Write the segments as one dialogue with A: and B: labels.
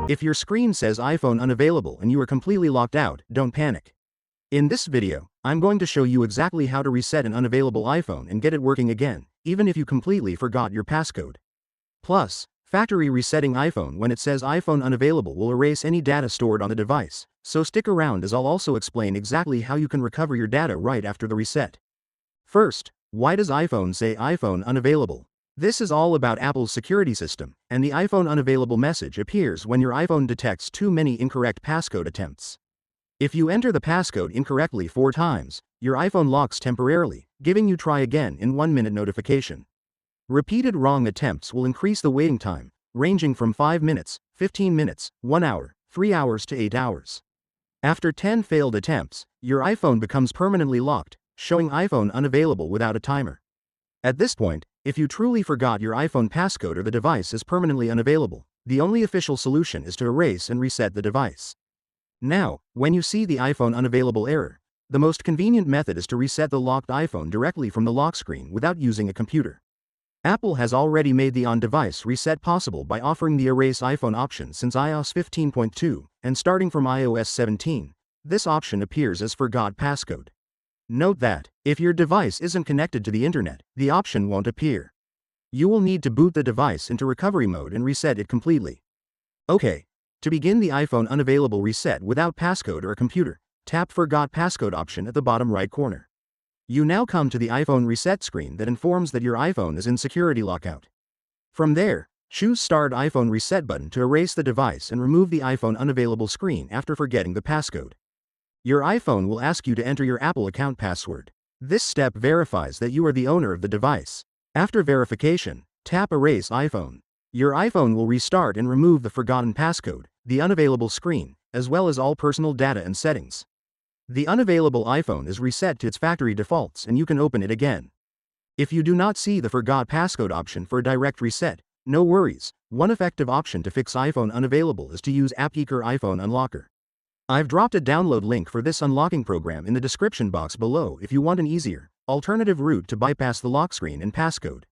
A: If your screen says iPhone unavailable and you are completely locked out, don't panic. In this video, I'm going to show you exactly how to reset an unavailable iPhone and get it working again, even if you completely forgot your passcode. Plus, factory resetting iPhone when it says iPhone unavailable will erase any data stored on the device, so stick around as I'll also explain exactly how you can recover your data right after the reset. First, why does iPhone say iPhone unavailable? This is all about Apple's security system, and the iPhone unavailable message appears when your iPhone detects too many incorrect passcode attempts. If you enter the passcode incorrectly 4 times, your iPhone locks temporarily, giving you try again in 1-minute notification. Repeated wrong attempts will increase the waiting time, ranging from 5 minutes, 15 minutes, 1 hour, 3 hours to 8 hours. After 10 failed attempts, your iPhone becomes permanently locked, showing iPhone unavailable without a timer. At this point, if you truly forgot your iPhone passcode or the device is permanently unavailable, the only official solution is to erase and reset the device. Now, when you see the iPhone unavailable error, the most convenient method is to reset the locked iPhone directly from the lock screen without using a computer. Apple has already made the on-device reset possible by offering the Erase iPhone option since iOS 15.2, and starting from iOS 17, this option appears as Forgot Passcode. Note that, if your device isn't connected to the internet, the option won't appear. You will need to boot the device into recovery mode and reset it completely. Okay, to begin the iPhone unavailable reset without passcode or a computer, tap Forgot Passcode option at the bottom right corner. You now come to the iPhone reset screen that informs that your iPhone is in security lockout. From there, choose Start iPhone Reset button to erase the device and remove the iPhone unavailable screen after forgetting the passcode. Your iPhone will ask you to enter your Apple account password. This step verifies that you are the owner of the device. After verification, tap Erase iPhone. Your iPhone will restart and remove the forgotten passcode, the unavailable screen, as well as all personal data and settings. The unavailable iPhone is reset to its factory defaults and you can open it again. If you do not see the Forgot Passcode option for a direct reset, no worries. One effective option to fix iPhone unavailable is to use Appgeeker iPhone Unlocker. I've dropped a download link for this unlocking program in the description box below if you want an easier, alternative route to bypass the lock screen and passcode.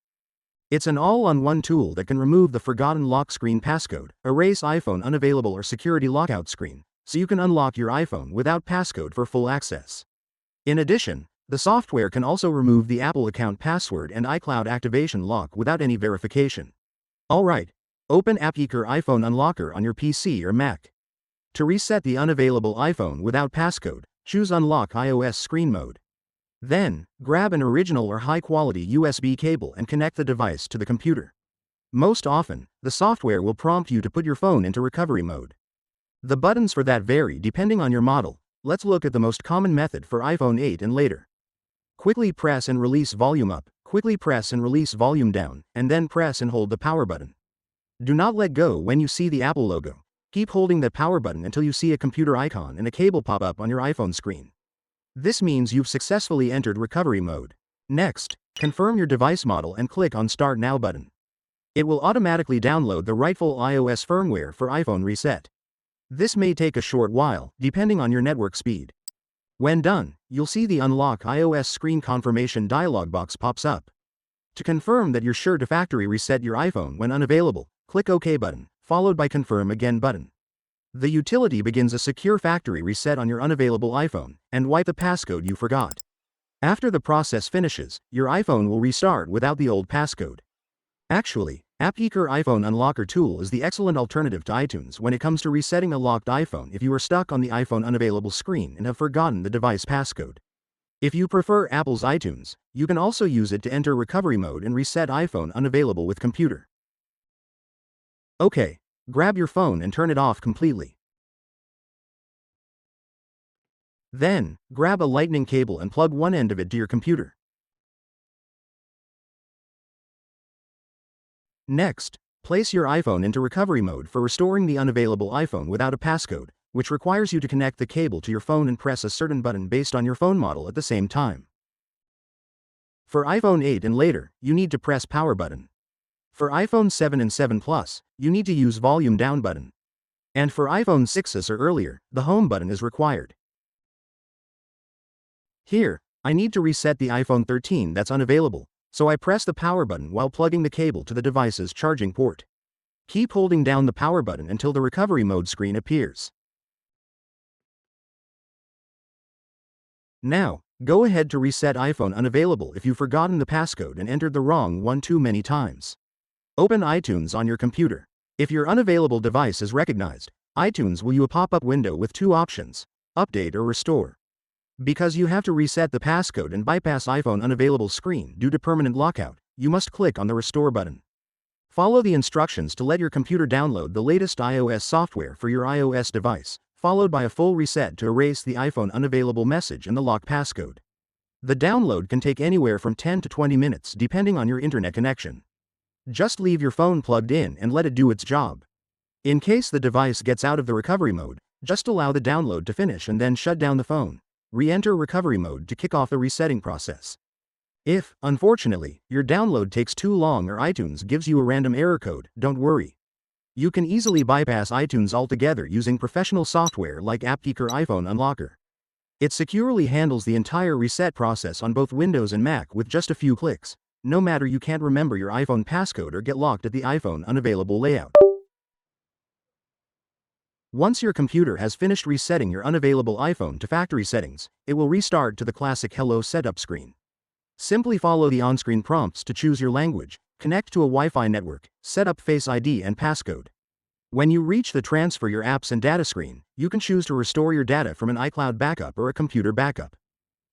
A: It's an all-on-one tool that can remove the forgotten lock screen passcode, erase iPhone unavailable or security lockout screen, so you can unlock your iPhone without passcode for full access. In addition, the software can also remove the Apple account password and iCloud activation lock without any verification. Alright, open Appgeeker iPhone Unlocker on your PC or Mac. To reset the unavailable iPhone without passcode, choose Unlock iOS Screen Mode. Then, grab an original or high-quality USB cable and connect the device to the computer. Most often, the software will prompt you to put your phone into recovery mode. The buttons for that vary depending on your model. Let's look at the most common method for iPhone 8 and later. Quickly press and release volume up, quickly press and release volume down, and then press and hold the power button. Do not let go when you see the Apple logo. Keep holding the power button until you see a computer icon and a cable pop up on your iPhone screen. This means you've successfully entered recovery mode. Next, confirm your device model and click on Start Now button. It will automatically download the rightful iOS firmware for iPhone reset. This may take a short while, depending on your network speed. When done, you'll see the Unlock iOS screen confirmation dialog box pops up. To confirm that you're sure to factory reset your iPhone when unavailable, click OK button, followed by Confirm Again button. The utility begins a secure factory reset on your unavailable iPhone, and wipe the passcode you forgot. After the process finishes, your iPhone will restart without the old passcode. Actually, Appgeeker iPhone Unlocker tool is the excellent alternative to iTunes when it comes to resetting a locked iPhone if you are stuck on the iPhone unavailable screen and have forgotten the device passcode. If you prefer Apple's iTunes, you can also use it to enter recovery mode and reset iPhone unavailable with computer. Okay, grab your phone and turn it off completely. Then, grab a lightning cable and plug one end of it to your computer. Next, place your iPhone into recovery mode for restoring the unavailable iPhone without a passcode, which requires you to connect the cable to your phone and press a certain button based on your phone model at the same time. For iPhone 8 and later, you need to press power button. For iPhone 7 and 7 Plus, you need to use volume down button. And for iPhone 6s or earlier, the home button is required. Here, I need to reset the iPhone 13 that's unavailable, so I press the power button while plugging the cable to the device's charging port. Keep holding down the power button until the recovery mode screen appears. Now, go ahead to reset iPhone Unavailable if you've forgotten the passcode and entered the wrong one too many times. Open iTunes on your computer. If your unavailable device is recognized, iTunes will you a pop-up window with two options: update or restore. Because you have to reset the passcode and bypass iPhone Unavailable screen due to permanent lockout, you must click on the restore button. Follow the instructions to let your computer download the latest iOS software for your iOS device, followed by a full reset to erase the iPhone Unavailable message and the lock passcode. The download can take anywhere from 10 to 20 minutes depending on your internet connection. Just leave your phone plugged in and let it do its job. In case the device gets out of the recovery mode, just allow the download to finish and then shut down the phone. Re-enter recovery mode to kick off the resetting process. If, unfortunately, your download takes too long or iTunes gives you a random error code, don't worry. You can easily bypass iTunes altogether using professional software like Appgeeker iPhone Unlocker. It securely handles the entire reset process on both Windows and Mac with just a few clicks, no matter you can't remember your iPhone passcode or get locked at the iPhone Unavailable layout. Once your computer has finished resetting your unavailable iPhone to factory settings, it will restart to the classic Hello setup screen. Simply follow the on-screen prompts to choose your language, connect to a Wi-Fi network, set up Face ID and passcode. When you reach the Transfer Your Apps and Data screen, you can choose to restore your data from an iCloud backup or a computer backup.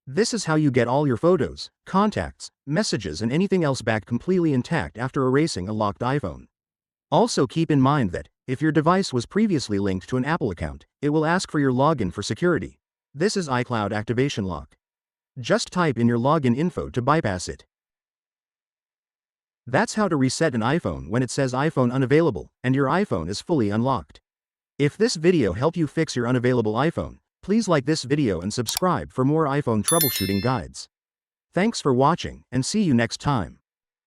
A: This is how you get all your photos, contacts, messages and anything else back completely intact after erasing a locked iPhone. Also keep in mind that, if your device was previously linked to an Apple account, it will ask for your login for security. This is iCloud activation lock. Just type in your login info to bypass it. That's how to reset an iPhone when it says iPhone Unavailable and your iPhone is fully unlocked. If this video helped you fix your unavailable iPhone, please like this video and subscribe for more iPhone troubleshooting guides. Thanks for watching and see you next time.